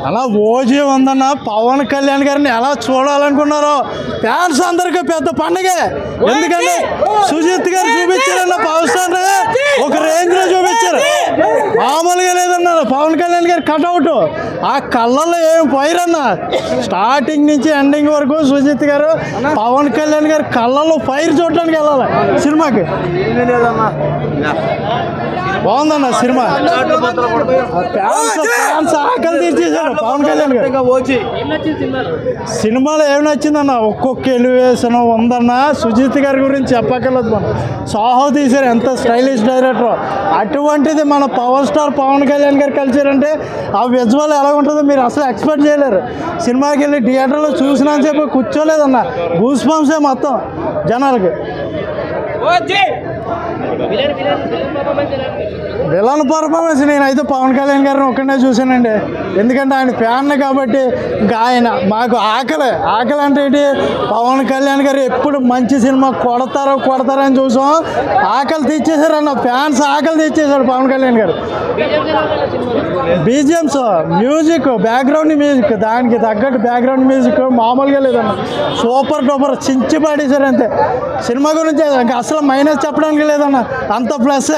అలా ఓజీ ఉందన్న. పవన్ కళ్యాణ్ గారిని ఎలా చూడాలనుకున్నారో ఫ్యాన్స్ అందరికీ పెద్ద పండగే. ఎందుకంటే సుజిత్ గారు చూపించారన్న పవర్ స్టార్ ఒక రేంజ్లో చూపించారు, మామూలుగా లేదన్నారు. పవన్ కళ్యాణ్ గారి కట్అవుట్ ఆ కళ్ళల్లో ఏమి పోయిరన్న. స్టార్టింగ్ నుంచి ఎండింగ్ వరకు సుజిత్ గారు పవన్ కళ్యాణ్ గారి కళ్ళల్లో ఫైర్ చూడడానికి వెళ్ళాలి సినిమాకి. బాగుందన్న సినిమా. ఫ్యాన్స్ ఆకలి తీర్చేశారు పవన్ కళ్యాణ్ గారు. సినిమాలో ఏమి నచ్చిందన్న, ఒక్కొక్క ఎలివేషన్ ఉందన్న. సుజిత్ గారి గురించి చెప్పక్కర్లేదు. మనం సాహో తీశారు, ఎంత స్టైలిష్ డైరెక్టర్. అటువంటిది మన పవర్ స్టార్ పవన్ కళ్యాణ్ గారు కలిసారంటే ఆ విజువల్ ఎలా ఉంటుందో మీరు అసలు ఎక్స్పెక్ట్ చేయలేరు. సినిమాకి వెళ్ళి థియేటర్లో చూసినా చెప్పి కూర్చోలేదన్న. గూస్ బంప్సే మొత్తం జనాలకి. విలన్ పర్ఫార్మెన్స్ నేనైతే పవన్ కళ్యాణ్ గారిని ఒక్కడే చూశానండి. ఎందుకంటే ఆయన ఫ్యాన్ కాబట్టి. ఇంకా ఆయన మాకు ఆకలి అంటే ఏంటి, పవన్ కళ్యాణ్ గారు ఎప్పుడు మంచి సినిమా కొడతారని చూసాం. ఆకలి తీర్చేశారన్న, ఫ్యాన్స్ ఆకలి తీర్చేశారు పవన్ కళ్యాణ్ గారు. బీజిఎమ్స్, మ్యూజిక్, బ్యాక్గ్రౌండ్ మ్యూజిక్, దానికి తగ్గట్టు బ్యాక్గ్రౌండ్ మ్యూజిక్ మామూలుగా లేదన్న. సూపర్ డూపర్ చించి పాడేశారు అంతే. సినిమా గురించి ఇంకా అసలు మైనస్ చెప్పడానికి లేదన్న, అంత ప్లస్.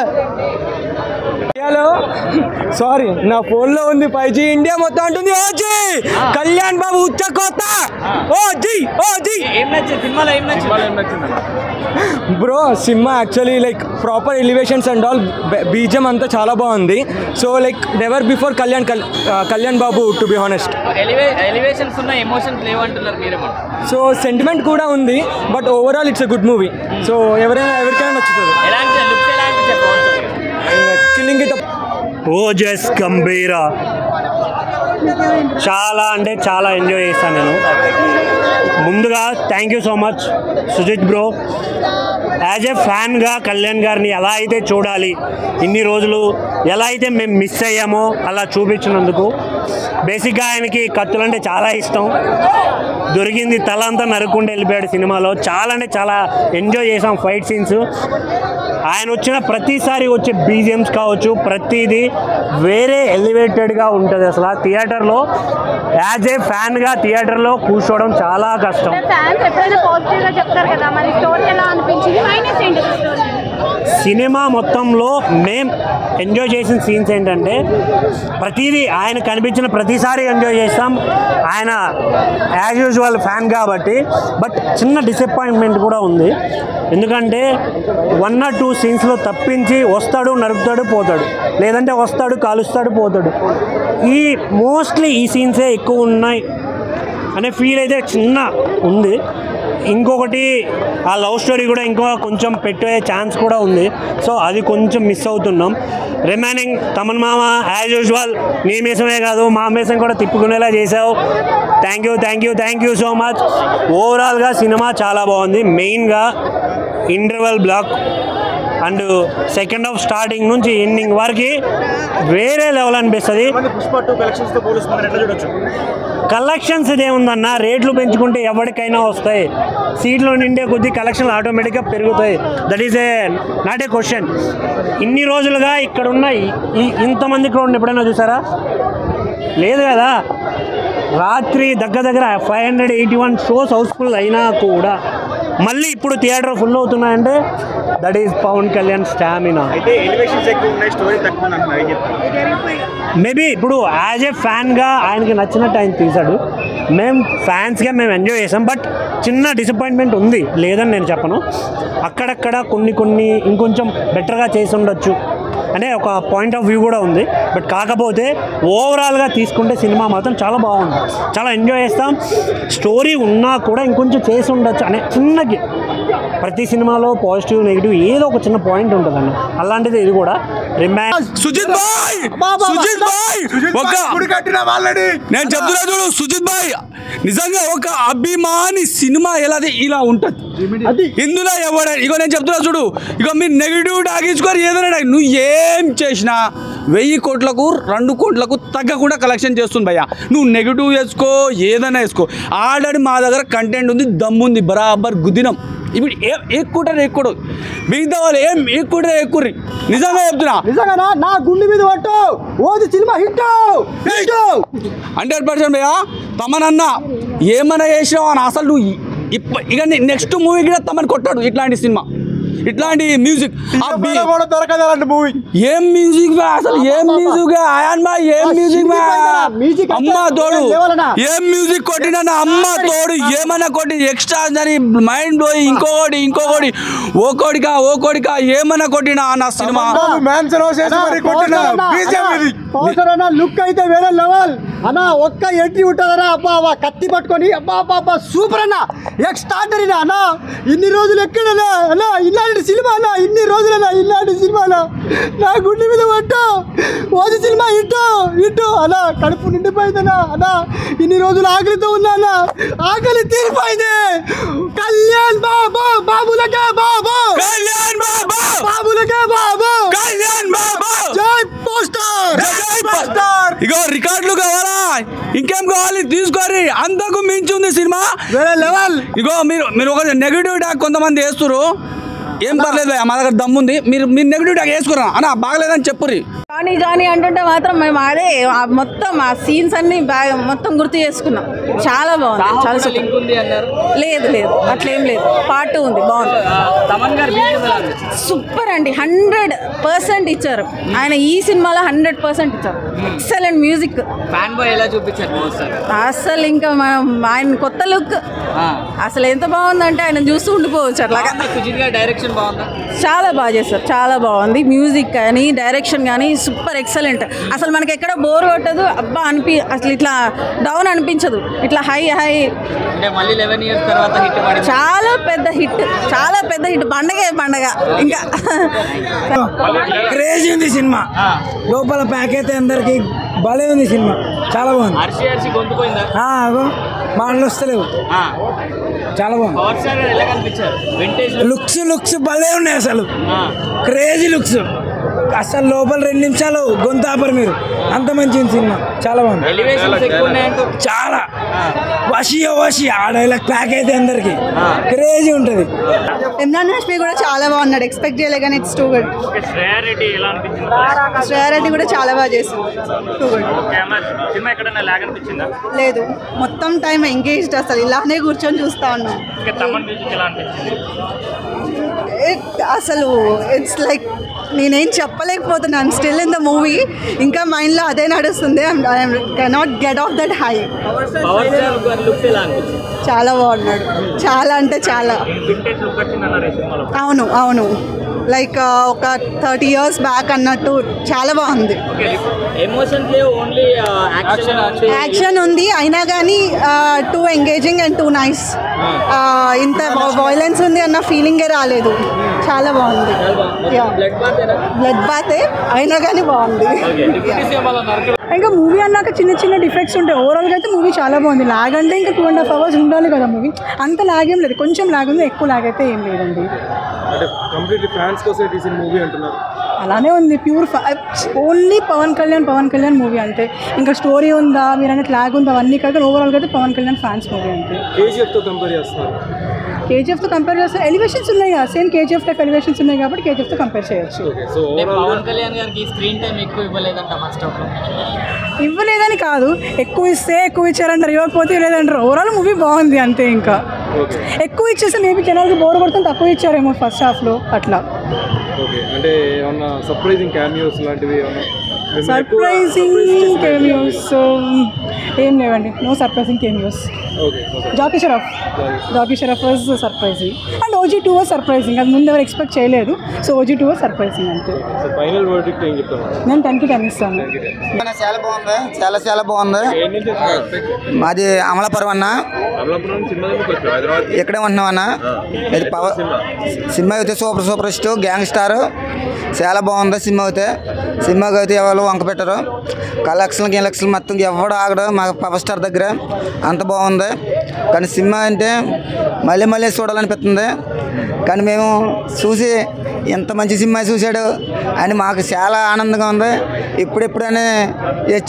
సారీ, నా ఫోన్లో ఉంది 5G. ఇండియా మొత్తం అంటుంది ఓజీ కళ్యాణ్ బాబు ఉచ్చకోత. Bro cinema actually like proper elevations and all, బీజం అంతా చాలా బాగుంది. So like never before Kalyan Babu to be honest. Elevations ఉన్న ఎమోషన్స్ లేవంటున్నారు మీరేమో. సో సెంటిమెంట్ కూడా ఉంది, but overall it's a good movie. So ఎవరికైనా నచ్చుతుంది. Killing it up. Ojas Gambhira చాలా అంటే చాలా ఎంజాయ్ చేస్తాను నేను. ముందుగా thank you so much Sujith bro. As a ఫ్యాన్గా కళ్యాణ్ గారిని ఎలా అయితే చూడాలి, ఇన్ని రోజులు ఎలా అయితే మేము మిస్ అయ్యామో అలా చూపించినందుకు. బేసిక్గా ఆయనకి కత్తులంటే చాలా ఇష్టం. దొరికింది తల అంతా నరుక్కుంటూ వెళ్ళిపోయాడు సినిమాలో. చాలా అంటే చాలా ఎంజాయ్ చేసాం ఫైట్ సీన్స్. ఆయన వచ్చిన ప్రతిసారి వచ్చే బీజిఎమ్స్ కావచ్చు, ప్రతిదీ వేరే ఎలివేటెడ్గా ఉంటుంది. అసలు థియేటర్లో యాజ్ ఏ ఫ్యాన్గా థియేటర్లో కూర్చోవడం చాలా కష్టం. సినిమా మొత్తంలో మేము ఎంజాయ్ చేసిన సీన్స్ ఏంటంటే, ప్రతిదీ ఆయన కనిపించిన ప్రతిసారి ఎంజాయ్ చేస్తాం. ఆయన యాజ్ యూజువల్ ఫ్యాన్ కాబట్టి. బట్ చిన్న డిసప్పాయింట్మెంట్ కూడా ఉంది. ఎందుకంటే 1 or 2 సీన్స్లో తప్పించి వస్తాడు, నరుకుతాడు, పోతాడు, లేదంటే వస్తాడు, కాలుస్తాడు, పోతాడు. మోస్ట్లీ ఈ సీన్సే ఎక్కువ ఉన్నాయి అనే ఫీల్ అయితే చిన్న ఉంది. ఇంకొకటి ఆ లవ్ స్టోరీ కూడా ఇంకో కొంచెం పెట్టే ఛాన్స్ కూడా ఉంది. సో అది కొంచెం మిస్ అవుతున్నాం. రిమైనింగ్ తమన్ మామ యాజ్ యూజువల్ నీ మీసమే కాదు మా మీసం కూడా తిప్పుకునేలా చేసావు. Thank you so much. ఓవరాల్గా సినిమా చాలా బాగుంది. మెయిన్గా interval block and second half starting నుంచి ఎండింగ్ వరకు వేరే లెవెల్ అనిపిస్తుంది. కలెక్షన్స్ ఇదేముందన్న, రేట్లు పెంచుకుంటే ఎవరికైనా వస్తాయి. సీట్లు నిండే కొద్దీ కలెక్షన్లు ఆటోమేటిక్గా పెరుగుతాయి. That is not a question. ఇన్ని రోజులుగా ఇక్కడ ఉన్న ఇంతమంది క్రౌడ్ ఎప్పుడైనా చూసారా? లేదు కదా. రాత్రి దగ్గర 581 షోస్ హౌస్ఫుల్ అయినా కూడా మళ్ళీ ఇప్పుడు థియేటర్ ఫుల్ అవుతున్నాయంటే that is Pawan Kalyan stamina. Maybe ఇప్పుడు యాజ్ ఏ ఫ్యాన్గా ఆయనకి నచ్చినట్టు ఆయన తీశాడు. మేము ఫ్యాన్స్గా మేము ఎంజాయ్ చేసాం. బట్ చిన్న డిసప్పాయింట్మెంట్ ఉంది, లేదని నేను చెప్పను. అక్కడక్కడ కొన్ని ఇంకొంచెం బెటర్గా చేసి ఉండొచ్చు అనే ఒక పాయింట్ ఆఫ్ వ్యూ కూడా ఉంది. బట్ కాకపోతే ఓవరాల్గా తీసుకుంటే సినిమా మాత్రం చాలా బాగుంది. చాలా ఎంజాయ్ చేస్తాం. స్టోరీ ఉన్నా కూడా ఇంకొంచెం చేసి ఉండొచ్చు అనే చిన్నకి. ప్రతి సినిమాలో పాజిటివ్ నెగిటివ్ ఏదో ఒక చిన్న పాయింట్ ఉంటుందండి. అలాంటిది ఇది కూడా. సుజిత్ భాయ్ నేను చెప్తున్నా చూడు, సుజిత్ భాయ్ నిజంగా ఒక అభిమాని సినిమా ఇలా ఉంటుంది. ఇందులో ఇగో నేను చెప్తున్నా చూడు, ఇగో మీరు నెగిటివ్ తాగించుకొని ఏదైనా నువ్వు ఏం చేసినా 1000 కోట్లకు 2 కోట్లకు తగ్గకుండా కలెక్షన్ చేస్తుంది భయ్యా. నువ్వు నెగిటివ్ వేసుకో, ఏదైనా వేసుకో. ఆల్రెడీ మా దగ్గర కంటెంట్ ఉంది, దమ్ముంది, బరాబర్ గుద్దినం. ఇప్పుడు ఏం ఎక్కుంటారు మిగతా వాళ్ళు ఏం ఎక్కుర్రి నిజంగా చెప్తున్నా నిజంగా నా గుండె మీద పట్టు ఓది సినిమా హిట్ 100% భయ్యా తమనన్న ఏమైనా చేసినావు అని అసలు నువ్వు ఇక నెక్స్ట్ మూవీ కూడా తమని కొట్టాడు ఇట్లాంటి సినిమా ఇట్లాంటి మ్యూజిక్ దొరకదు అలాంటి మూవీ ఏం మ్యూజిక్ అసలు ఏం మ్యూజిక్ అయాన్ బా ఏం మ్యూజిక్ అమ్మ తోడు ఏం మ్యూజిక్ కొట్టినా నా అమ్మ తోడు ఏమన్నా కొట్టి ఎక్స్ట్రా అని మైండ్ బ్లోయింగ్ ఇంకొకటి ఓ కోడికా ఏమన్నా కొట్టినా నా సినిమా లుక్ అయితే వేరే లెవెల్ అన్న ఒక్క ఎంట్రీ ఉంటుందన్నా అబ్బా కత్తి పట్టుకొని అబ్బా సూపర్ అన్న ఎక్స్ట్రాడనరీ అన్న ఇన్ని రోజులు ఎక్కడన్నా అన్న ఇలాంటి సినిమా అన్న ఇన్ని రోజులన్నా ఇలాంటి సినిమానా నా గుండె మీద పట్టు ఓది సినిమా ఇటు అన్న కడుపు నిండిపోయిందన్నా అన్న ఇన్ని రోజులు ఆకలితో ఉన్నా అన్న ఆకలి తీరిపోయింది కళ్యాణ్ బాబు బాబులకే బాబు బాబులకే బాబు జై పోస్టర్ ఇగో రికార్డులు కావాలా ఇంకేం కావాలి తీసుకోరి అంతకు మించి ఉంది సినిమా వేరే లెవెల్ ఇగో మీరు ఒక నెగిటివ్ టాక్ కొంతమంది వేస్తున్నారు ఏం పర్లేదు మా దగ్గర దమ్ముంది మీరు నెగిటివ్ టాక్ వేసుకురా అన్న బాగలేదని చెప్పుర్రి జానీ అంటుంటే మాత్రం మేము అదే మొత్తం ఆ సీన్స్ అన్ని బాగా మొత్తం గుర్తు చేసుకున్నాం చాలా బాగుంది చాలా లేదు అట్లేం లేదు పార్ట్ 2 ఉంది బాగుంది సూపర్ అండి 100% ఇచ్చారు ఆయన ఈ సినిమాలో 100% ఇచ్చారు ఎక్సలెంట్ మ్యూజిక్ ఫ్యాన్ బాయ్ ఎలా చూపించారు అసలు ఇంకా ఆయన కొత్త లుక్ అసలు ఎంత బాగుందంటే ఆయన చూస్తూ ఉండిపోవచ్చు అట్లాగా డైరెక్షన్ బాగుందా చాలా బాగా చేస్తారు చాలా బాగుంది మ్యూజిక్ కానీ డైరెక్షన్ కానీ సూపర్ ఎక్సలెంట్ అసలు మనకి ఎక్కడ బోర్ కొట్టదు అబ్బా అసలు ఇట్లా డౌన్ అనిపించదు ఇట్లా హై అంటే మళ్ళీ 11 years తర్వాత హిట్ పడింది చాలా పెద్ద హిట్ పండగ ఇంకా క్రేజీ ఉంది సినిమా లోపల ప్యాక్ అయితే అందరికి భలే ఉంది సినిమా చాలా బాగుంది అర్షి గొంతుపోయిందా మాటలు వస్తలేవు చాలా బాగుంది లుక్స్ భలే ఉన్నాయి అసలు క్రేజీ లుక్స్ అసలు లోపల 2 నిమిషాలు గొంతాపరు మీరు అంత మంచి సినిమా చాలా బాగుంది చాలా వషి ఆ డైలాగ్ ప్యాక్ అయితే అందరికి క్రేజీ ఉంటుంది ఇమ్రాన్ హాష్మి కూడా చాలా బాగున్నాడు ఎక్స్పెక్ట్ చేయలే కానీ it's too good Shreya Reddy కూడా చాలా బాగా చేసింది టూ గుడ్ లేదు మొత్తం టైం ఎంగేజ్డ్ అసలు ఇలానే కూర్చొని చూస్తా ఉన్నాం అసలు ఇట్స్ లైక్ నేనేం చెప్పలేకపోతున్నాను స్టిల్ ఇన్ ద మూవీ ఇంకా మైండ్లో అదే నడుస్తుంది I cannot get off that high చాలా బాగున్నాడు చాలా అంటే చాలా అవును లైక్ ఒక 30 years బ్యాక్ అన్నట్టు చాలా బాగుంది యాక్షన్ ఉంది అయినా కానీ two engaging and two nice ఇంత వైలెన్స్ ఉంది అన్న ఫీలింగే రాలేదు చాలా బాగుంది బ్లడ్ బాతే అయినా కానీ బాగుంది ఇంకా మూవీ అన్నాక చిన్న డిఫెక్ట్స్ ఉంటాయి ఓవరాల్గా అయితే మూవీ చాలా బాగుంది లాగ్ అంటే ఇంకా 2.5 hours ఉండాలి కదా మూవీ అంత లాగ్ ఏం లేదు కొంచెం లాగ్ ఉంది ఎక్కువ లాగ్ అయితే ఏం లేదండి అలానే ఉంది pure only Pawan Kalyan movie అంతే ఇంకా స్టోరీ ఉందా మీరు అనేది లాగ్ ఉందా అవన్నీ కాదు ఓవరాల్గా అయితే పవన్ కళ్యాణ్ ఫ్యాన్స్ మూవీ అంతే కేజీఎఫ్తో కంపేర్ చేస్తే ఎలివేషన్స్ ఉన్నాయి కదా సేమ్ కేజీఎఫ్ టైప్ ఎలివేషన్స్ ఉన్నాయి కాబట్టి కేజీఎఫ్తో కంపేర్ చేయొచ్చు పవన్ కళ్యాణ్ గారికి స్క్రీన్ టైం ఎక్కువ ఇవ్వలేదంట ఫస్ట్ హాఫ్ లో ఇవ్వలేదని కాదు ఎక్కువ ఇస్తే ఎక్కువ ఇచ్చారంటారు ఇవ్వకపోతే లేదంటారు ఓవరాల్ మూవీ బాగుంది అంతే ఇంకా ఎక్కువ ఇచ్చేస్తే మేబీ జనాలకి బోర్ కొడుతుంది తక్కువ ఇచ్చారేమో ఫస్ట్ హాఫ్లో అట్లా సర్ప్రైజింగ్ క్యామియోస్ ఏం లేవండి no surprising cameos Jackie Shroff was surprising and OG2 was surprising అది ముందు ఎవరు ఎక్స్పెక్ట్ చేయలేదు సో OG2 వాజ్ సర్ప్రైజింగ్ అంతే నేను 10కి 10 ఇస్తాను చాలా బాగుంది చాలా బాగుంది మాది అమలాపురం అన్న ఇక్కడే ఉంటున్నాం అన్న ఇది సినిమా అయితే సూపర్ హిట్ గ్యాంగ్ స్టార్ చాలా బాగుంది సినిమాకి అయితే ఎవరు వంక పెట్టరు కలెక్షన్లు మొత్తం ఎవడు ఆగడు మా పవర్ స్టార్ దగ్గర అంత బాగుంది కానీ సినిమా అంటే మళ్ళీ చూడాలనిపిస్తుంది కానీ మేము చూసి ఎంత మంచి సినిమా చూశాడు అని మాకు చాలా ఆనందంగా ఉంది. ఇప్పుడెప్పుడనే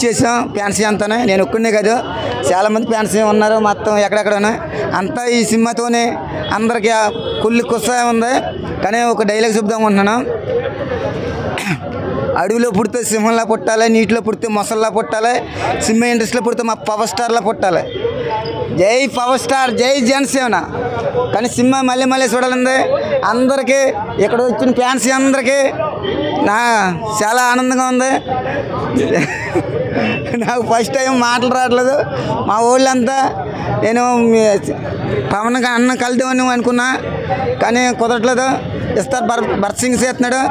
చేసాం ఫ్యాన్స్ అంతానే, నేను ఒక్కడే కాదు చాలామంది ఫ్యాన్స్ ఉన్నారు మొత్తం ఎక్కడెక్కడనే అంతా ఈ సినిమాతోనే అందరికీ కుళ్ళు కుత్సాహం ఉంది. కానీ ఒక డైలాగ్ చెప్దాం అనుకుంటున్నాను, అడవిలో పుడితే సింహంలా పుట్టాలి, నీటిలో పుడితే మొసల్లా పుట్టాలి, సినిమా ఇండస్ట్రీలో పుడితే మా పవర్ స్టార్లా పుట్టాలి. జై పవర్ స్టార్, జై జనసేన. కానీ సినిమా మళ్ళీ మళ్ళీ చూడాలండి అందరికీ, ఇక్కడ వచ్చిన ఫ్యాన్స్ అందరికీ చాలా ఆనందంగా ఉంది. నాకు ఫస్ట్ టైం మాటలు రావట్లేదు. మా వాళ్ళంతా నేను పవన్ అన్న కలుద్దామని అనుకున్నా కానీ కుదరట్లేదు. ఇస్తారు భరత్ సింగ్ చేస్తున్నాడు,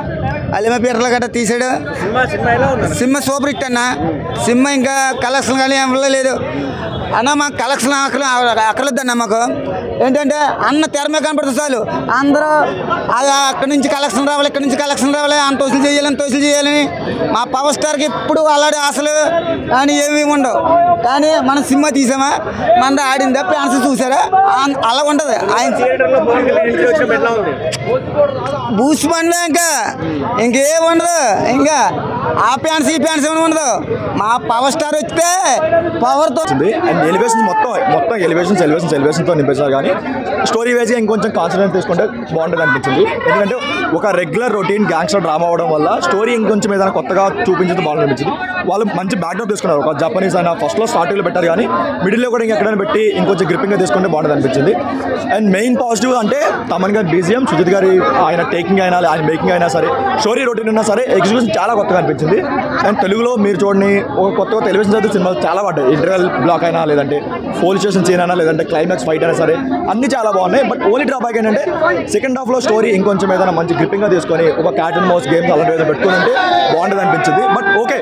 అలిమ పీటర్లు గట్రా తీసాడు. సినిమా సూపర్ హిట్ అన్న. సినిమా ఇంకా కలెక్షన్ కానీ ఇవ్వలేదు అన్న. మాకు కలెక్షన్ అక్కర్లేదన్న. మాకు ఏంటంటే అన్న తెర మీద కనపడుతుంది చాలు, అందరూ అక్కడి నుంచి కలెక్షన్ రావాలి, ఇక్కడి నుంచి కలెక్షన్ రావాలి, అంత వసూలు చేయాలని మా పవర్ స్టార్కి ఇప్పుడు అలాంటి అసలు అని ఏమీ ఉండవు. కానీ మనం సినిమా తీసామా, మన ఆడిందా, ఫ్యాన్స్ చూసారా, అలా ఉంటుంది. ఆయన బూస్ట్ బండ్లో ఇంకేం ఉండదు, ఇంకా ఆ ఫ్యాన్స్ ఈ ఫ్యాన్స్ ఏమి ఉండదు. మా పవర్ స్టార్ వస్తే పవర్తో అండ్ ఎలివేషన్స్ మొత్తం ఎలివేషన్తో నింపేశారు. కానీ స్టోరీ వైజ్గా ఇంకొంచెం కాన్సన్ట్రేట్ తీసుకుంటే బాగుంటుంది అనిపించింది. ఎందుకంటే ఒక రెగ్యులర్ రొటీన్ గ్యాంగ్స్టర్ డ్రామా అవడం వల్ల స్టోరీ ఇంకొంచెం ఏదైనా కొత్తగా చూపించడం బాగుంది అనిపించింది. వాళ్ళు మంచి బ్యాక్గ్రౌండ్ తీసుకున్నారు. ఒక జపనీస్ అయినా ఫస్ట్లో స్టార్టింగ్లో పెట్టారు, కానీ మిడిల్లో కూడా ఇంకెక్కడైనా పెట్టి ఇంకొంచెం గ్రిప్పింగ్గా తీసుకుంటే బాగుంటుంది అనిపించింది. అండ్ మెయిన్ పాజిటివ్ అంటే తమన్ గారి బీజిఎం, సుజిత్ గారి ఆయన టేకింగ్ అయినా, ఆయన మేకింగ్ అయినా సరే, స్టోరీ రొటీన్ అయినా సరే, ఎగ్జిక్యూషన్ చాలా కొత్తగా అనిపించింది. అండ్ తెలుగులో మీరు చూడండి ఒక కొత్త టెలివిజన్ అయితే సినిమాలు చాలా పడ్డాయి. ఇంటర్వెల్ బ్లాక్ అయినా, లేదంటే పోలీస్ స్టేషన్ సీన్ అయినా, లేదంటే క్లైమాక్స్ ఫైట్ అయినా సరే అన్ని చాలా బాగున్నాయి. బట్ ఓన్లీ డ్రాబ్యాక్ ఏంటంటే సెకండ్ హాఫ్లో స్టోరీ ఇంకొంచెం ఏదైనా మంచి గ్రిప్పింగ్గా తీసుకొని ఒక క్యాట్ అండ్ మౌస్ గేమ్స్ అలాంటి ఏదైనా పెట్టుకుని ఉంటే బాగుంటుంది అనిపించింది. బట్ ఓకే,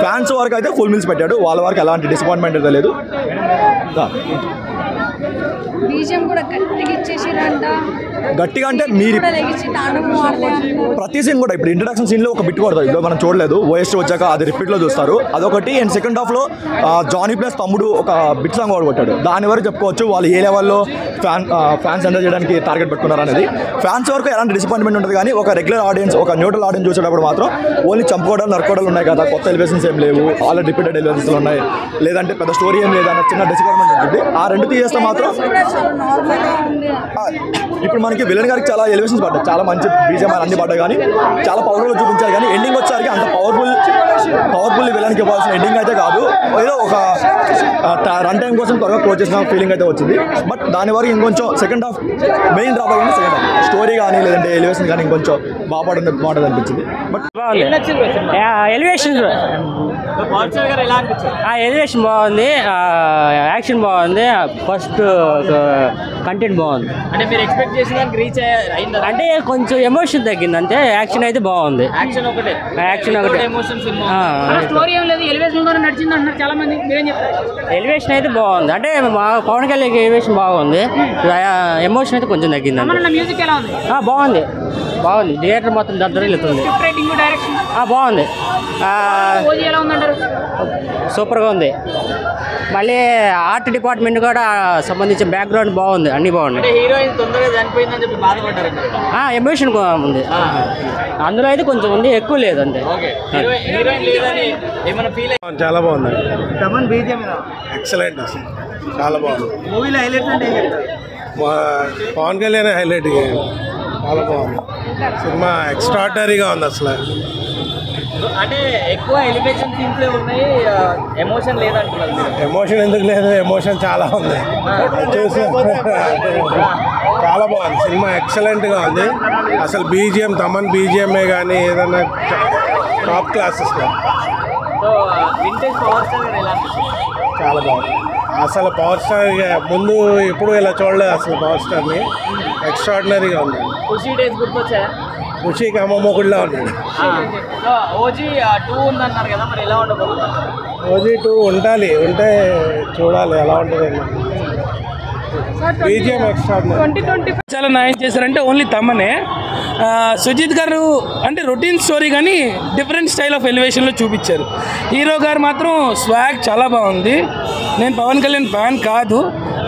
ఫ్యాన్స్ వరకు అయితే ఫుల్ మీల్స్ పెట్టాడు, వాళ్ళ వరకు ఎలాంటి డిసప్పాయింట్మెంట్ అయితే లేదు. గట్టిగా అంటే మీరు ప్రతి సీన్ కూడా ఇప్పుడు ఇంట్రడక్షన్ సీన్లో ఒక బిట్ కొడతారు, ఇప్పుడు మనం చూడలేదు, ఓఎస్టీ వచ్చాక అది రిపీట్లో చూస్తారు, అదొకటి. అండ్ సెకండ్ హాఫ్లో జానీ ప్లస్ తమ్ముడు ఒక బిట్ సాంగ్ కూడా కొట్టాడు. దాని వరకు చెప్పుకోవచ్చు వాళ్ళు ఏ లెవెల్లో ఫ్యాన్స్ ఎంజాయ్ చేయడానికి టార్గెట్ పెట్టుకున్నారు అనేది. ఫ్యాన్స్ వరకు ఎలాంటి డిసప్పాయింట్మెంట్ ఉంటుంది, కానీ ఒక రెగ్యులర్ ఆడియన్స్, ఒక న్యూట్రల్ ఆడియన్స్ చూసేటప్పుడు మాత్రం ఓన్లీ చంపుకోవడాలు నరుకోవడాలు ఉన్నాయి కదా, కొత్త ఎలివేషన్స్ ఏం లేవు, ఆల్రెడీ రిపీటెడ్ ఎలివేషన్స్ ఉన్నాయి, లేదంటే పెద్ద స్టోరీ ఏం లేదన్న చిన్న డిసప్పాయింట్మెంట్ ఉంటుంది. ఆ రెండు తీసేస్తే మాత్రం ఇప్పుడు మనకి విలన్ గారికి చాలా ఎలివేషన్స్ పడ్డాయి, చాలా మంచి బీజం అన్ని పడ్డాయి, కానీ చాలా పవర్ఫుల్ చూపించారు. కానీ ఎండింగ్ వచ్చేసరికి అంత పవర్ఫుల్ విలన్కి ఇవ్వాల్సిన ఎండింగ్ అయితే కాదు, ఏదో ఒక రన్ టైం కోసం త్వరగా క్లోజ్ చేసిన ఫీలింగ్ అయితే వచ్చింది. బట్ దాని వరకు ఇంకొంచెం సెకండ్ హాఫ్ మెయిన్ డ్రాప్ అయ్యింది. సెకండ్ హాఫ్ స్టోరీ కానీ లేదంటే ఎలివేషన్ కానీ ఇంకొంచెం బాగుంటుంది అనిపించింది. బట్ ఎలివేషన్ ఎలివేషన్ బాగుంది, యాక్షన్ బాగుంది, ఫస్ట్ కంటెంట్ బాగుంది. అంటే మీరు ఎక్స్పెక్ట్ చేసిన దానికి రీచ్ అయిందా? అంటే కొంచెం ఎమోషన్ తగ్గింది అంతే, యాక్షన్ అయితే బాగుంది. యాక్షన్ ఒకటే ఎమోషన్ సినిమా. స్టోరీ ఏం లేదు, ఎలివేషన్ ద్వారా నడిచింది అంటున్నారు చాలా మంది, మీరేం చెప్తారు? ఎలివేషన్ అయితే బాగుంది, అంటే మా పవన్ కళ్యాణ్ ఎలివేషన్ బాగుంది, ఎమోషన్ అయితే కొంచెం తగ్గింది. మ్యూజిక్ ఎలా ఉంది? బాగుంది, థియేటర్ మొత్తం దద్దరిల్లుతుంది. డైరెక్షన్ బాగుంది, ఎలా ఉందంటారు? సూపర్గా ఉంది. మళ్ళీ ఆర్ట్ డిపార్ట్మెంట్ కూడా సంబంధించిన బ్యాక్గ్రౌండ్ బాగుంది, అన్నీ బాగున్నాయి. హీరోయిన్ తొందరగా చనిపోయిందని చెప్పి బాధపడ్డారు. ఎమోషన్ ఉంది అందులో, అయితే కొంచెం ఉంది, ఎక్కువ లేదు అంతే. హీరోయిన్ లేదని ఏమైనా ఫీల్ అయ్యి? చాలా బాగుంది, ఎక్సలెంట్, చాలా బాగుంది. మూవీలో హైలైట్స్ అంటే పవన్ కళ్యాణ్ హైలైట్, చాలా బాగుంది సినిమా, ఎక్స్ట్రాడినరీగా ఉంది అసలు. అంటే ఎక్కువ ఎలివేషన్ సీన్స్లే ఉన్నాయి, ఎమోషన్ లేదంటున్నారు. ఎమోషన్ ఎందుకు లేదు, ఎమోషన్ చాలా ఉంది. చూసి చాలా బాగుంది సినిమా, ఎక్సలెంట్గా ఉంది అసలు. బీజిఎం తమన్ బీజిఎంఏ కానీ ఏదైనా టాప్ క్లాసెస్లో. వింటేజ్ పవర్ స్టార్ ఎలా అనిపిస్తుంది? చాలా బాగుంది అసలు. పవర్ స్టార్ ముందు ఎప్పుడు ఇలా చూడలేదు అసలు, పవర్ స్టార్ని ఎక్స్ట్రాడినరీగా ఉంది. ఖుషీ డేస్ గుర్తొచ్చాయా? ఖుషీకి అమ్మమ్మకుడిలా ఉన్నాడు. ఓజీ 2 ఉందన్నారు కదా, మరి ఎలా ఉండబోతుంది? ఓజీ 2 ఉంటే చూడాలి ఎలా ఉంటుంది. బీజిఎం ఎక్స్ట్రాడినరీ, చాలా న్యాయం చేశారంటే ఓన్లీ తమనే. సుజిత్ గారు అంటే రొటీన్ స్టోరీ కానీ డిఫరెంట్ స్టైల్ ఆఫ్ ఎలివేషన్లో చూపించారు. హీరో గారు మాత్రం స్వాగ్ చాలా బాగుంది. నేను పవన్ కళ్యాణ్ ఫ్యాన్ కాదు,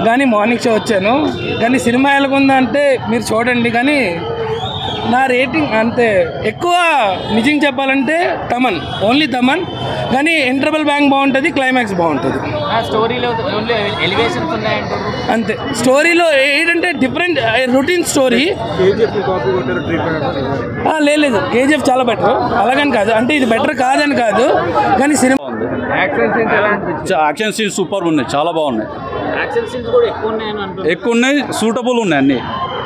కానీ మార్నింగ్ షో వచ్చాను. కానీ సినిమా ఎలాగుందంటే మీరు చూడండి. కానీ నా రేటింగ్ అంతే. ఎక్కువ నిజం చెప్పాలంటే తమన్, ఓన్లీ తమన్. కానీ ఇంటర్వల్ బ్యాంక్ బాగుంటుంది, క్లైమాక్స్ బాగుంటుంది. స్టోరీలో ఓన్లీ ఎలివేషన్స్ ఉన్నాయంటారు అంతే. స్టోరీలో ఏంటంటే డిఫరెంట్ రొటీన్ స్టోరీ. లేదు కేజీఎఫ్ చాలా బెటర్, అలాగని కాదు అంటే ఇది బెటర్ కాదని కాదు. కానీ సినిమా యాక్షన్ సీన్స్ సూపర్ ఉన్నాయి, చాలా బాగున్నాయి. యాక్షన్ సీన్స్ కూడా ఎక్కువ ఉన్నాయని అంటారు. ఎక్కువ ఉన్నాయి, సూటబుల్ ఉన్నాయి అన్నీ.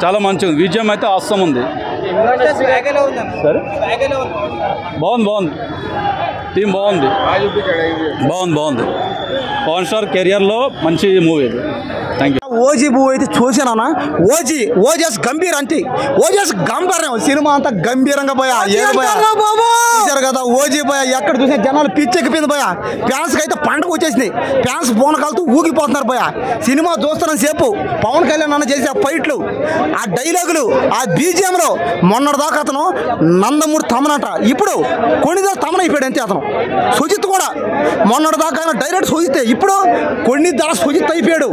చాలా మంచిగా ఉంది. విజయం అయితే అవసరం ఉంది. బాగుంది టీం బాగుంది. పవన్ స్టార్ కెరియర్లో మంచి మూవీ ఇది. Thank you. ఓజీ మూవీ అయితే చూసానా? ఓజస్ గంభీర్ అంటే ఓజస్ గంభీరం. సినిమా అంతా గంభీరంగా పోయా. ఏది పోయా చూసారు కదా ఓజీ పోయా. ఎక్కడ చూసే జనాలు పిచ్చెక్కిపోయింది పోయా. ఫ్యాన్స్కి అయితే పండుగ వచ్చేసింది. ఫ్యాన్స్ బోనకాలతో ఊగిపోతున్నారు పోయా. సినిమా చూస్తున్న సేపు పవన్ కళ్యాణ్ అన్న చేసే ఫైట్లు, ఆ డైలాగులు, ఆ బీజిఎంలో మొన్నటిదాకా అతను నందమూరి తమనట, ఇప్పుడు కొన్నిదో తమన అయిపోయాడు అంతే. అతను సుజిత్ కూడా మొన్నటిదాకా ఆయన డైరెక్ట్ సుజిత్, ఇప్పుడు కొన్ని ధర సుజిత్ అయిపోయాడు.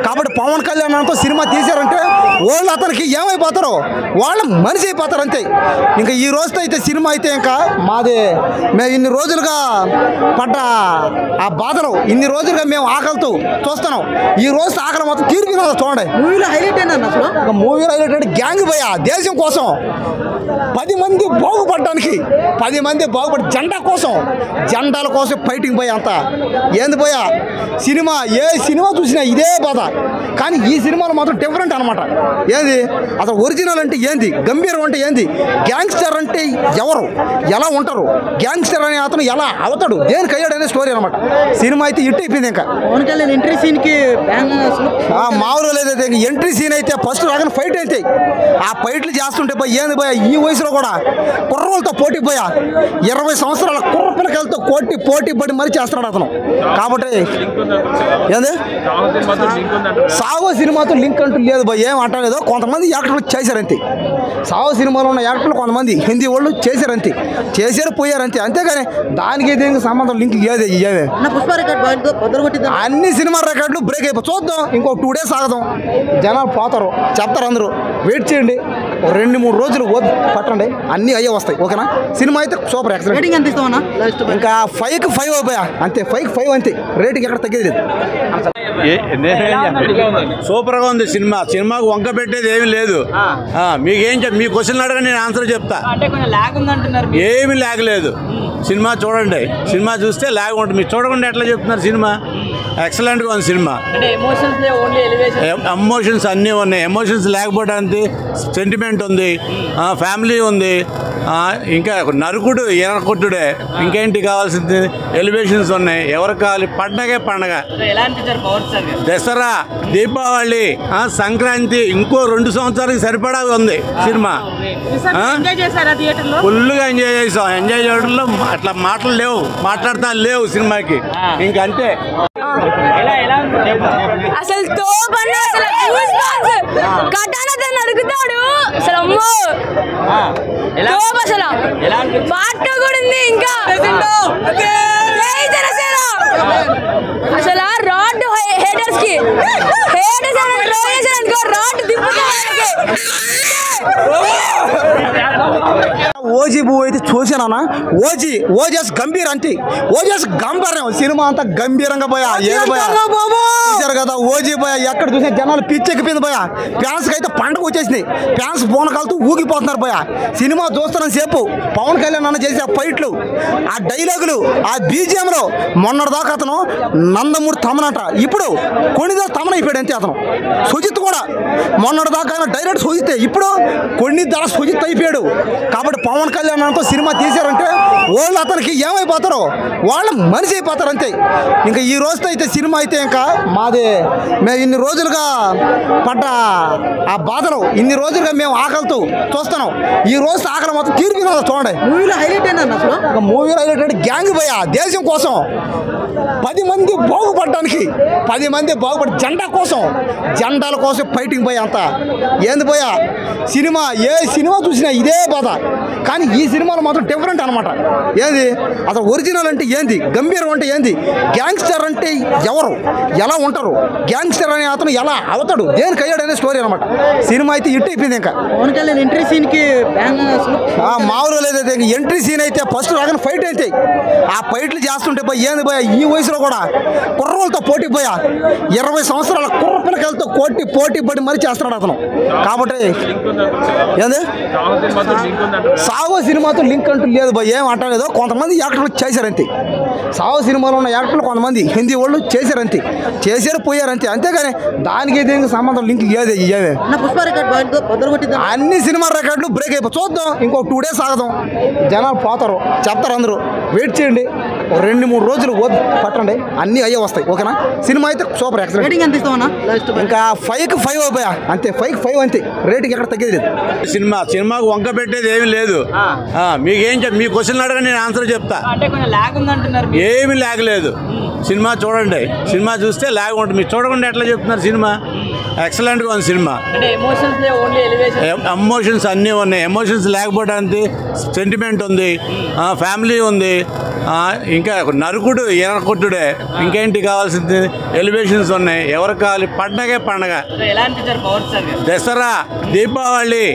కాబట్టి పవన్ కళ్యాణ్ అంతా సినిమా తీశారంటే వాళ్ళు అతనికి ఏమైపోతారో వాళ్ళు మనిషి అయిపోతారు అంతే. ఇంకా ఈ రోజుతో అయితే సినిమా అయితే ఇంకా మాది. మేము ఇన్ని రోజులుగా పడ్డ ఆ బాధలు, ఇన్ని రోజులుగా మేము ఆకలితో చూస్తున్నాం. ఈ రోజు ఆకలి మొత్తం తీర్పు చూడండి. మూవీలో హైలైట్ ఏంటన్న అసలు? మూవీలో హైలైట్ అంటే గ్యాంగ్ పోయా. దేశం కోసం 10 మంది బాగుపడడానికి, 10 మంది బాగుపడి జెండా కోసం, జెండాల కోసం ఫైటింగ్ పోయా అంతా. ఏంది పోయా సినిమా, ఏ సినిమా చూసినా ఇదే బాధ. కానీ ఈ సినిమాలో మాత్రం డిఫరెంట్ అనమాట. ఏంది అసలు ఒరిజినల్ అంటే ఏంది, గంభీరం అంటే ఏంది, గ్యాంగ్స్టర్ అంటే ఎవరు, ఎలా ఉంటారు, గ్యాంగ్స్టర్ అనే అతను ఎలా అవుతాడు, దేనికి అయ్యాడు అనే స్టోరీ అనమాట. సినిమా అయితే హిట్ అయిపోయింది. ఇంకా పవన్ కళ్యాణ్ ఎంట్రీ సీన్కి మామూలుగా లేదైతే. ఎంట్రీ సీన్ అయితే ఫస్ట్ రాగానే ఫైట్ అయితే ఆ ఫైట్లు చేస్తుంటే పోయి ఏంది పోయా ఈ వయసులో కూడా కుర్రలతో పోటీ పోయా. 20 సంవత్సరాల కుర్ర పిల్లకాయలతో పోటీ పడి మరీ చేస్తున్నాడు అతను. కాబట్టి ఏంది సాగో సినిమాతో లింక్ అంటూ లేదు భయ్, ఏం అంటలేదు. కొంతమంది యాక్టర్లు చేశారంతే. సాగో సినిమాలో ఉన్న యాక్టర్లు కొంతమంది హిందీ వాళ్ళు చేశారంతే, చేశారు పోయారంతే. అంతేగాని దానికి దీనికి సంబంధం లింక్ లేదు. ఏమే అన్ని సినిమా రికార్డులు బ్రేక్ అయిపోయి చూద్దాం. ఇంకో 2 days ఆగదాం. జనాలు పోతారు, చెప్తారు అందరూ. వెయిట్ చేయండి, 2-3 రోజులు పట్టండి, అన్నీ అయ్యే వస్తాయి. ఓకేనా? సినిమా అయితే సూపర్ ఎక్సలెంట్. ఇంకా 5కి 5 అయిపోయా అంతే. 5కి 5 అంతే. రేటింగ్ ఎక్కడ తగ్గేది లేదు. సూపర్గా ఉంది సినిమా. సినిమాకు వంక పెట్టేది ఏమీ లేదు. మీకేం మీ క్వశ్చన్ అడగ నేను ఆన్సర్ చెప్తా. ఏమీ ల్యాగ్ లేదు. సినిమా చూడండి, సినిమా చూస్తే ల్యాగ్ ఉంటుంది. మీరు చూడకుండా ఎట్లా చెప్తున్నారు? సినిమా ఎక్సలెంట్గా ఉంది. సినిమా ఎమోషన్స్ అన్నీ ఉన్నాయి. ఎమోషన్స్ లేకపోవడానికి సెంటిమెంట్ ఉంది, ఫ్యామిలీ ఉంది, ఇంకా నరుకుడు ఎర్రకొట్టుడే. ఇంకేంటి కావాల్సింది? ఎలివేషన్స్ ఉన్నాయి. ఎవరికి కావాలి? పండగే పండగ. దసరా, దీపావళి, సంక్రాంతి, ఇంకో 2 సంవత్సరాలకి సరిపడా ఉంది సినిమా. ఫుల్గా ఎంజాయ్ చేసాం. ఎంజాయ్ చేయడంలో అట్లా మాటలు లేవు, మాట్లాడతా లేవు సినిమాకి. ఇంకంతే. అసలు తోపన్న అసలు కటానతో నడుకుతాడు అసలు. అమ్మో తోప అసలు. పాట కూడా ఉంది. ఇంకా అసలు రాడ్ హేటర్స్ కి రాడ్ ఓజీ మూవీ అయితే చూసానా? ఓజస్ గంభీర్ అంటే ఓజస్ గంభీరం. సినిమా అంతా గంభీరంగా పోయా. ఏది పోయా చూసారు కదా ఓజీ పోయా. ఎక్కడ చూసే జనాలు పిచ్చెక్కిపోయింది పోయా. ఫ్యాన్స్కి అయితే పండుగ వచ్చేసింది. ఫ్యాన్స్ బోనకాలతో ఊగిపోతున్నారు పోయా. సినిమా చూస్తున్న సేపు పవన్ కళ్యాణ్ అన్న చేసే ఫైట్లు, ఆ డైలాగులు, ఆ బీజిఎంలో మొన్నటిదాకా అతను నందమూరి తమనట, ఇప్పుడు కొన్నిదో తమన అయిపోయాడు అంతే. అతను సుజిత్ కూడా మొన్నటిదాకా ఆయన డైరెక్ట్ సుజిత్, ఇప్పుడు కొన్ని ధర సుజిత్ అయిపోయాడు. కాబట్టి పవన్ కళ్యాణ్ అంతా సినిమా తీశారంటే వాళ్ళు అతనికి ఏమైపోతారో వాళ్ళు మనిషి అయిపోతారు అంతే. ఇంకా ఈ రోజుతో అయితే సినిమా అయితే ఇంకా మాది. మేము ఇన్ని రోజులుగా పడ్డ ఆ బాధలు, ఇన్ని రోజులుగా మేము ఆకలితో చూస్తున్నాం. ఈ రోజు ఆకలి మొత్తం తీర్పు చూడండి. మూవీలో హైలైట్ ఏంటన్న అసలు? మూవీలో హైలైట్ అంటే గ్యాంగ్ పోయా. దేశం కోసం 10 మంది బాగుపడడానికి, 10 మంది బాగుపడి జెండా కోసం, జెండాల కోసం ఫైటింగ్ పోయా అంతా. ఏంది పోయా సినిమా, ఏ సినిమా చూసినా ఇదే బాధ. కానీ ఈ సినిమాలో మాత్రం డిఫరెంట్ అనమాట. ఏంది అసలు ఒరిజినల్ అంటే ఏంది, గంభీరం అంటే ఏంది, గ్యాంగ్స్టర్ అంటే ఎవరు, ఎలా ఉంటారు, గ్యాంగ్స్టర్ అనే అతను ఎలా అవుతాడు, దేనికి అయ్యాడు అనే స్టోరీ అనమాట. సినిమా అయితే హిట్ అయిపోయింది. ఇంకా ఎంట్రీ సీన్కి మామూలు లేదైతే ఎంట్రీ సీన్ అయితే ఫస్ట్ రాగానే ఫైట్ అయితే ఆ ఫైట్లు చేస్తుంటే పోయి ఏంది పోయా ఈ వయసులో కూడా కుర్రలతో పోటీ పోయా 20 సంవత్సరాల కుర్ర పిల్లకాయలతో పోటీ పడి మరీ చేస్తున్నాడు అతను. కాబట్టి ఏంది సావో సినిమాతో లింక్ అంటూ లేదు భయ్, ఏం అంటలేదు. కొంతమంది యాక్టర్లు చేశారంతే. సావో సినిమాలో ఉన్న యాక్టర్లు కొంతమంది హిందీ వాళ్ళు చేశారంతే, చేశారు పోయారంతే. అంతేగాని దానికి దీనికి సంబంధం లింక్ ఏది ఏమే అన్ని సినిమా రికార్డులు బ్రేక్ అయిపోయి చూద్దాం. ఇంకో 2 days ఆగదాం, జనాలు పోతారు, చెప్తారు అందరూ. వెయిట్ చేయండి, 2-3 రోజులు పట్టండి, అన్నీ అయ్యే వస్తాయి. ఓకేనా? సినిమా అయితే సూపర్ ఎక్సలెంట్. ఇంకా 5కి 5 అయిపోయా అంతే, 5కి 5 అంతే. రేటింగ్ ఎక్కడ తగ్గేది లేదు. సినిమాకు వంక పెట్టేది ఏమి లేదు. మీకేం మీ క్వశ్చన్ అడగ నేను ఆన్సర్ చెప్తా. ఏమి ల్యాగ్ లేదు. సినిమా చూడండి, సినిమా చూస్తే ల్యాగ్ ఉంటుంది. మీరు చూడకుండా ఎట్లా చెప్తున్నారు? సినిమా ఎక్సలెంట్గా ఉంది. సినిమా ఎమోషన్స్ అన్నీ ఉన్నాయి. ఎమోషన్స్ లేకపోవడానికి సెంటిమెంట్ ఉంది, ఫ్యామిలీ ఉంది, ఇంకా నరుకుడు ఎనకొట్టుడే, ఇంకేంటి కావాల్సింది, ఎలివేషన్స్ ఉన్నాయి. ఎవరు కావాలి? పండగే పండగ. దసరా, దీపావళి,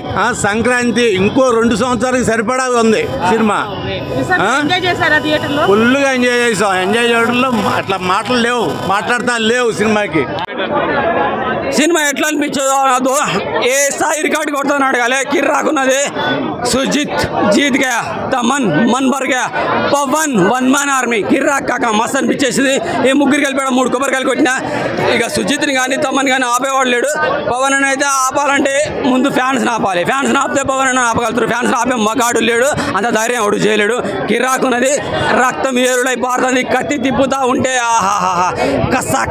సంక్రాంతి, ఇంకో 2 సంవత్సరాలకి సరిపడా ఉంది సినిమా. ఫుల్గా ఎంజాయ్ చేసాం. ఎంజాయ్ చేయడంలో అట్లా మాటలు లేవు, మాట్లాడతా లేవు. సినిమాకి సినిమా ఎట్లా అనిపించదో ఏ స్థాయి రికార్డు కొడుతున్నాడు అడగాలి. కిర్రాకున్నది. Sujith Jeet Gaya, Thaman Mann భర్ Gaya, Pawan 1 man army. కిర్రాక్ కాక మస్తు అనిపించేసింది. ఏ ముగ్గురు కలిపాడు, 3 కొబ్బరికాయలు కొట్టినా. ఇక సుజిత్ని కానీ తమన్ కానీ ఆపేవాడు లేడు. పవన్ అని అయితే ఆపాలంటే ముందు ఫ్యాన్స్ ఆపాలి. ఫ్యాన్స్ ఆపితే పవన్ అని ఆపగలుగుతారు. ఫ్యాన్స్ ఆపే మగాడు లేడు, అంత ధైర్యం ఎవడు చేయలేడు. కిర్రాకున్నది. రక్తం ఏరులై పారుతుంది. కత్తి తిప్పుతా ఉంటే ఆహాహా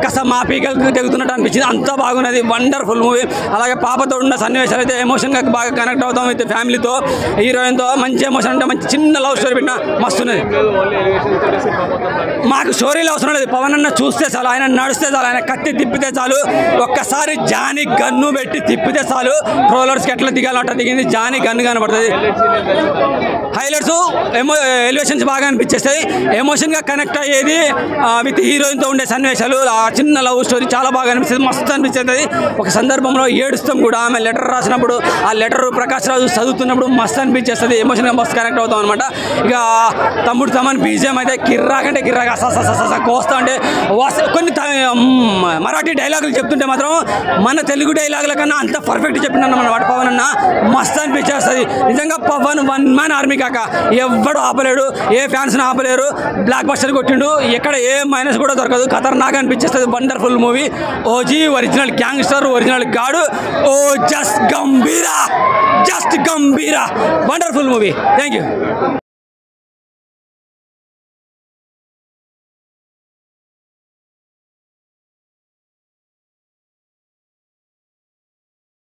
కస మా పీకలకు తెగుతున్నట్టు అనిపించింది. అంత బాగున్నది. Wonderful movie. అలాగే పాపతో ఉన్న సన్నివేశాలు అయితే ఎమోషన్గా బాగా కనెక్ట్ అవుతాం. అయితే ఫ్యామిలీతో, హీరోయిన్తో మంచి ఎమోషన్ అంటే మంచి చిన్న లవ్ స్టోరీ పెట్టినా మస్తున్నది. మాకు స్టోరీలు అవసరం లేదు. పవన్ అన్న చూస్తే చాలు, ఆయన నడిస్తే చాలు, ఆయన కత్తి తిప్పితే చాలు. ఒక్కసారి జానీ గన్ను పెట్టి తిప్పితే చాలు. ట్రోలర్స్కి ఎట్లా దిగాలంట దిగింది. జానీ గన్ను కనబడుతుంది. హైలైట్స్ ఎలివేషన్స్ బాగా అనిపించేస్తాయి. ఎమోషన్గా కనెక్ట్ అయ్యేది విత్ హీరోయిన్తో ఉండే సన్నివేశాలు, ఆ చిన్న లవ్ స్టోరీ చాలా బాగా అనిపిస్తుంది. మస్తు అనిపిస్తుంది. ఒక సందర్భంలో ఏడుస్తాం కూడా. ఆమె లెటర్ రాసినప్పుడు ఆ లెటర్ ప్రకాష్ రాజు చదువుతున్నప్పుడు మస్తు అనిపించేస్తుంది. ఎమోషన్గా మస్తు కనెక్ట్ అవుతాం అనమాట. ఇక తమ్ముడు తమన్ బీజిఎం అయితే కిర్రాకంటే కిర్రాక కోస్తా అంటే కొన్ని మరాఠీ డైలాగులు చెప్తుంటే మాత్రం మన తెలుగు డైలాగుల కన్నా అంత పర్ఫెక్ట్ చెప్పినాను అన్నమాట. పవన్ అన్న మస్తు అనిపించేస్తుంది నిజంగా. పవన్ 1 man ఆర్మీ కాక ఎవ్వడు ఆపలేడు, ఏ ఫ్యాన్స్ని ఆపలేరు. బ్లాక్ బస్టర్ కొట్టిండు, ఎక్కడ ఏ మైనస్ కూడా దొరకదు. ఖతర్నాక్ అనిపించేస్తుంది. Wonderful movie. OG original gangster, original గాడు. Ojas Gambhira wonderful movie. Thank you.